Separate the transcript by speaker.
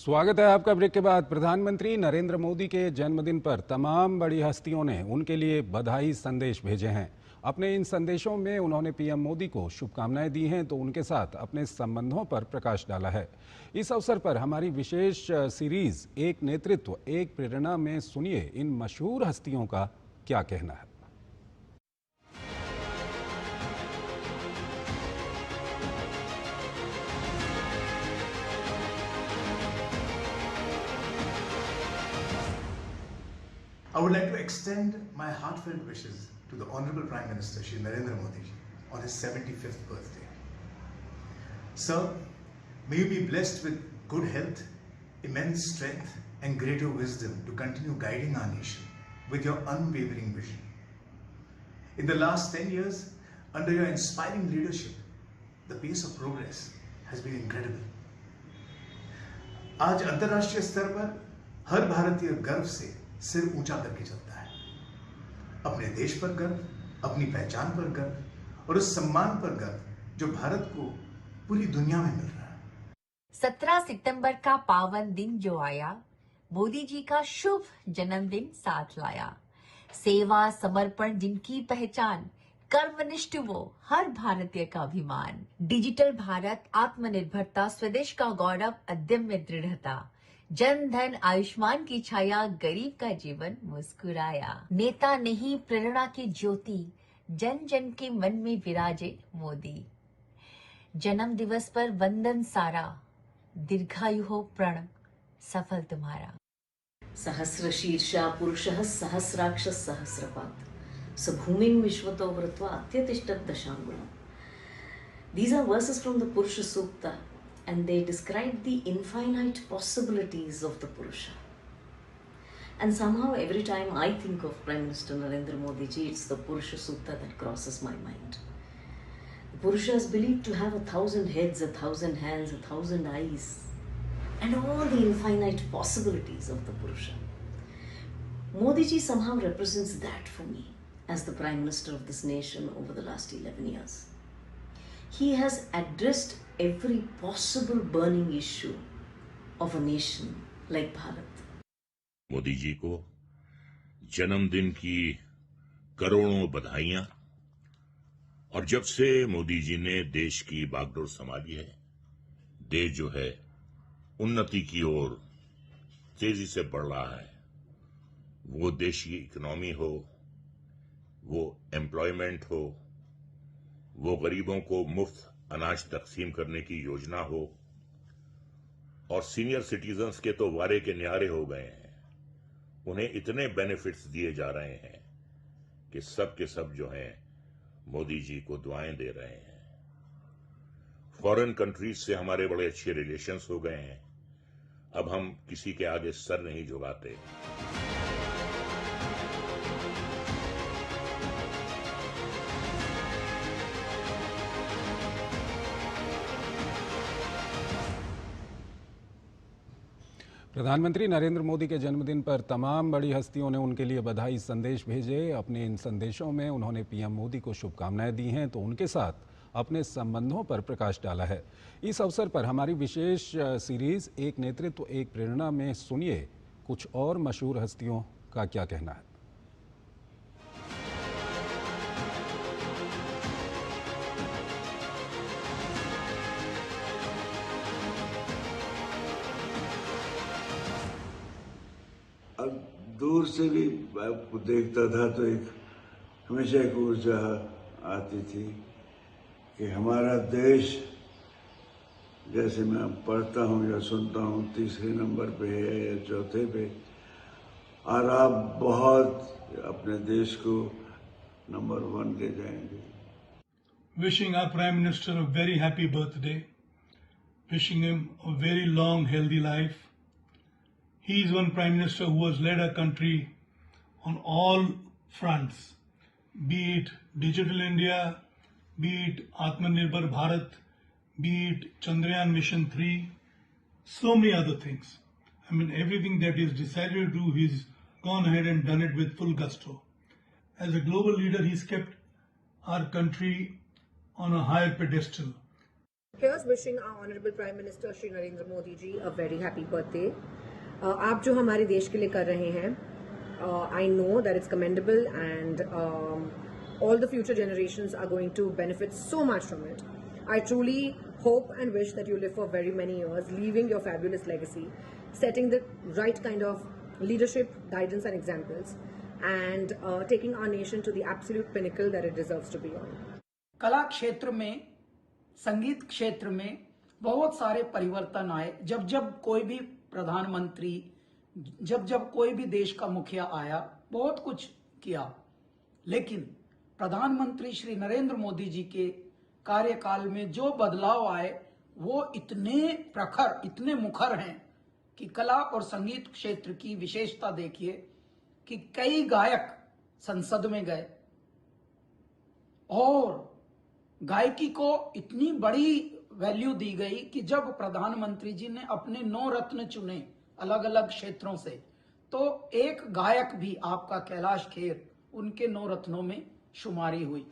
Speaker 1: स्वागत है आपका। ब्रेक के बाद प्रधानमंत्री नरेंद्र मोदी के जन्मदिन पर तमाम बड़ी हस्तियों ने उनके लिए बधाई संदेश भेजे हैं। अपने इन संदेशों में उन्होंने पीएम मोदी को शुभकामनाएं दी हैं तो उनके साथ अपने संबंधों पर प्रकाश डाला है। इस अवसर पर हमारी विशेष सीरीज एक नेतृत्व एक प्रेरणा में सुनिए इन मशहूर हस्तियों का क्या कहना है।
Speaker 2: I would like to extend my heartfelt wishes to the Honorable Prime Minister Shri Narendra Modi ji on his 75th birthday. Sir, may you be blessed with good health, immense strength and greater wisdom to continue guiding our nation with your unwavering vision. In the last 10 years, under your inspiring leadership, the pace of progress has been incredible. आज अंतर्राष्ट्रीय स्तर पर हर भारतीय गर्व से सिर ऊंचा करके चलता है। अपने देश पर गर्व, अपनी पहचान पर गर्व और उस सम्मान पर गर्व जो भारत को पूरी दुनिया में मिल रहा है।
Speaker 3: 17 सितंबर का पावन दिन जो आया, मोदी जी का शुभ जन्मदिन साथ लाया। सेवा समर्पण जिनकी पहचान, कर्मनिष्ठ वो हर भारतीय का अभिमान। डिजिटल भारत, आत्मनिर्भरता, स्वदेश का गौरव, अदम्य दृढ़ता, जन धन आयुष्मान की छाया, गरीब का जीवन मुस्कुराया। नेता नहीं प्रेरणा की ज्योति, जन जन के मन में विराजे मोदी। जन्म दिवस पर वंदन सारा, दीर्घायु हो प्रण सफल तुम्हारा।
Speaker 4: सहस्र शीर्षा पुरुषः सहस्राक्ष सहस्रपात् स भूमिं विश्वतो वृत्वा अत्यतिष्ठत् दशांगुलम्. These are verses from the Purusha Sukta, and they describe the infinite possibilities of the Purusha. And somehow every time I think of Prime Minister Narendra Modi ji, it's the Purusha Sukta that crosses my mind. The Purusha is believed to have 1,000 heads, 1,000 hands, 1,000 eyes, and all the infinite possibilities of the Purusha. Modi ji somehow represents that for me as the Prime Minister of this nation over the last 11 years. He has addressed every possible burning issue of a nation like Bharat.
Speaker 5: Modi ji को जन्मदिन की करोड़ों बधाइयां। और जब से मोदी जी ने देश की बागडोर संभाली है, देश जो है उन्नति की ओर तेजी से बढ़ रहा है। वो देश की इकोनॉमी हो, वो एम्प्लॉयमेंट हो, वो गरीबों को मुफ्त अनाज तकसीम करने की योजना हो, और सीनियर सिटीजन्स के तो वारे के न्यारे हो गए हैं। उन्हें इतने बेनिफिट्स दिए जा रहे हैं कि सब के सब जो हैं मोदी जी को दुआएं दे रहे हैं। फॉरेन कंट्रीज से हमारे बड़े अच्छे रिलेशंस हो गए हैं। अब हम किसी के आगे सर नहीं झुकाते।
Speaker 1: प्रधानमंत्री नरेंद्र मोदी के जन्मदिन पर तमाम बड़ी हस्तियों ने उनके लिए बधाई संदेश भेजे। अपने इन संदेशों में उन्होंने पीएम मोदी को शुभकामनाएं दी हैं तो उनके साथ अपने संबंधों पर प्रकाश डाला है। इस अवसर पर हमारी विशेष सीरीज एक नेतृत्व एक प्रेरणा में सुनिए कुछ और मशहूर हस्तियों का क्या कहना है।
Speaker 6: अब दूर से भी आपको देखता था तो हमेशा एक ऊर्जा आती थी कि हमारा देश, जैसे मैं पढ़ता हूँ या सुनता हूँ, तीसरे नंबर पे है या चौथे पे, और आप बहुत अपने देश को नंबर 1 ले जाएंगे।
Speaker 7: Wishing our Prime Minister a very happy birthday, wishing him a very long healthy life. He is one Prime Minister who has led our country on all fronts, be it Digital India, be it Atmanirbhar Bharat, be it Chandrayaan Mission 3, so many other things. I mean, everything that he's decided to do, he's gone ahead and done it with full gusto. As a global leader, he's kept our country on a higher pedestal.
Speaker 8: Here's wishing our Honorable Prime Minister Shri Narendra Modi ji a very happy birthday. आप जो हमारे देश के लिए कर रहे हैं, I know that it's commendable and all the future generations are going to benefit so much from it. I truly hope and wish that you live for very many years, leaving your fabulous legacy, setting the right kind of leadership, guidance and examples, and taking our nation to the absolute pinnacle that it deserves to be on.
Speaker 9: कला क्षेत्र में, संगीत क्षेत्र में बहुत सारे परिवर्तन आए। जब जब कोई भी प्रधानमंत्री, जब जब कोई भी देश का मुखिया आया, बहुत कुछ किया, लेकिन प्रधानमंत्री श्री नरेंद्र मोदी जी के कार्यकाल में जो बदलाव आए वो इतने प्रखर, इतने मुखर हैं कि कला और संगीत क्षेत्र की विशेषता देखिए कि कई गायक संसद में गए और गायकी को इतनी बड़ी वैल्यू दी गई कि जब प्रधानमंत्री जी ने अपने 9 रत्न चुने अलग अलग क्षेत्रों से, तो एक गायक भी आपका कैलाश खेर उनके 9 रत्नों में शुमारी हुई।